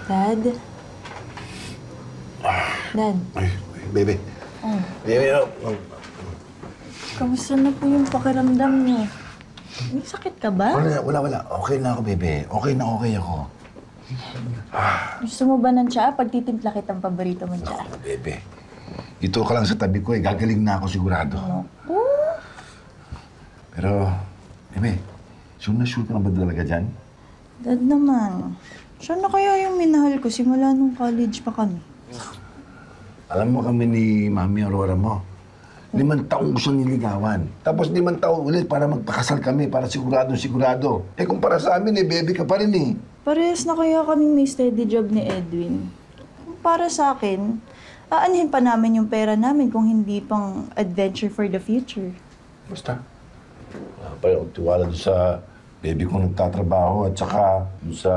Dad? Dad? Ay, baby. Oh. Baby, Kamusta na po yung pakiramdam niyo? May sakit ka ba? Wala. Okay na ako, baby. Okay ako. Gusto mo ba ng tsaa? Pagtitimpla kitang paborito mong tsaa. Naku, baby. Dito ka lang sa tabi ko eh. Gagaling na ako sigurado. Naku. Pero, baby, sure ka na ba talaga dyan? Dad naman. Siya na kaya yung minahal ko simula nung college pa kami. Alam mo kami ni Mami Aurora mo. 5 taong ko siyang niligawan. Tapos 5 taon ulit para magpakasal kami, para sigurado. Eh kung para sa amin eh, baby ka pa rin eh. Parehas na kaya kaming may steady job ni Edwin. Kung para sa akin, aanhin pa namin yung pera namin kung hindi pang adventure for the future. Basta. Parang tiwala doon sa baby kong nagtatrabaho at saka doon sa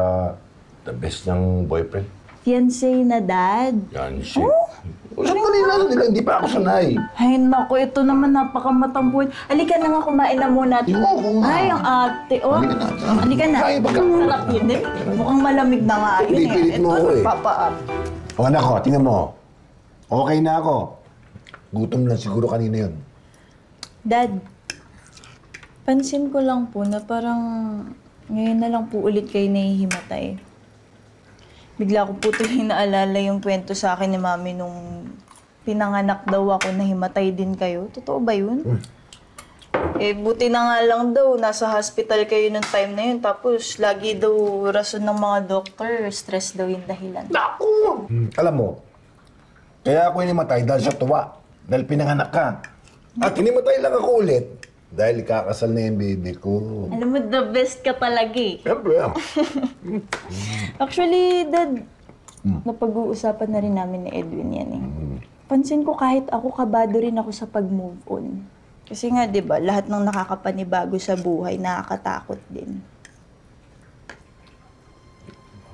the best ng boyfriend. Fiancé na, Dad. Yan siya. Oh? Sandali lang nila, hindi pa ako sanay. Ay, naku, ito naman napakamatampuin. Halika na nga, kumain na muna. Oo nga. Ay, ang ate, oh. Halika na. Ay, baka. Sarap yun, eh. Mukhang malamig na nga yun, eh. Pinipilit mo ako, eh. Papaap. O anak ko, tingnan mo. Okay na ako. Gutom lang siguro kanina yun. Dad, pansin ko lang po na parang ngayon na lang po ulit kayo nahihimatay. Bigla ko po tuloy naalala yung kwento sa akin ni Mami nung pinanganak daw ako na himatay din kayo. Totoo ba yun? Eh, buti na nga lang daw, nasa hospital kayo nung time na yun. Tapos, lagi daw rason ng mga doktor, stress daw yung dahilan. Naku! Alam mo, kaya ako inimatay dahil sa tuwa. Dahil pinanganak ka. At inimatay lang ako ulit dahil kakasal na yung baby ko. Alam mo, the best ka talaga eh. Siyempre. Actually, Dad, napag-uusapan na rin namin ni Edwin yan eh. Pansin ko kahit ako, kabado rin ako sa pag-move on. Kasi nga, di ba, lahat ng nakakapanibago sa buhay, nakakatakot din.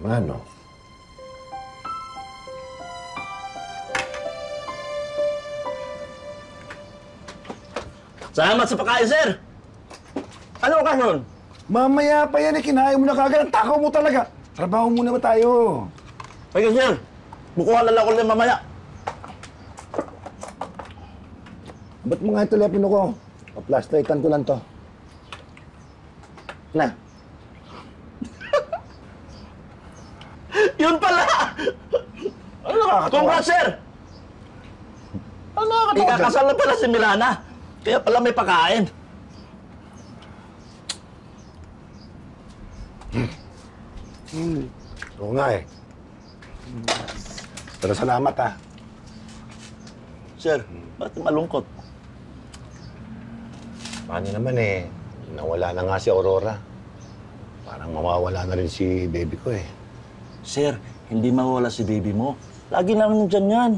Ano? Salamat sa pagkain, sir! Ano ka nun? Mamaya pa yan eh, kinain mo na kagad. Ang takaw mo talaga. Trabaho muna ba tayo? Sige, sir. Bukuhan lang ako ulit mamaya. Ba't mo nga yung telepono ko? Pa-flashlightan ko lang to. Na. Yun pala! Ano nakakatawa? Congrats, sir! Ano nakakatawa? Ikakasal na pala si Milana. Kaya pala may pagkain. Oo nga eh. Pero salamat ha. Sir, bakit malungkot? Paano naman eh, nawala na nga si Aurora. Parang mawawala na rin si baby ko eh. Sir, hindi mawala si baby mo. Lagi naman dyan yan.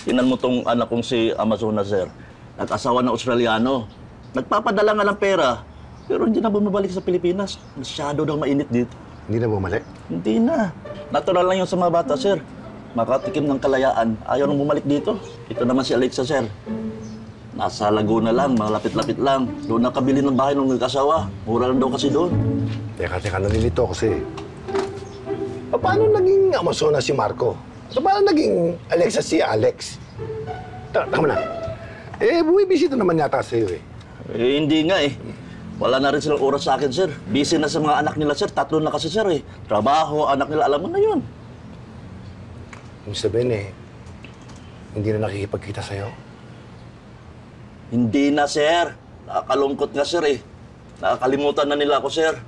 Tinan mo tong anak kong si Amazona, sir. Nag-asawa ng Australiano. Nagpapadala nga ng pera, pero hindi na bumabalik sa Pilipinas. Masyado daw mainit dito. Hindi na bumalik? Hindi na. Natural lang yun sa mga bata, sir. Makatikim ng kalayaan, ayaw nang bumalik dito. Ito naman si Alexa, sir. Nasa Laguna lang, mga lapit-lapit lang. Doon nakabili ng bahay ng nag-asawa. Mura lang daw kasi doon. Teka, nalilito kasi. Paano naging Amazona si Marco? Paano naging Alexa si Alex? Tama na. Eh, buwibisita naman yata sa'yo eh. Eh, hindi nga eh. Wala na rin silang oras sa akin, sir. Busy na sa mga anak nila, sir. 3 na kasi, sir eh. Trabaho, anak nila, alam mo na yun. Ibig sabihin eh, hindi na nakikipagkita sa'yo? Hindi na, sir. Nakakalungkot nga, sir eh. Nakakalimutan na nila ako, sir.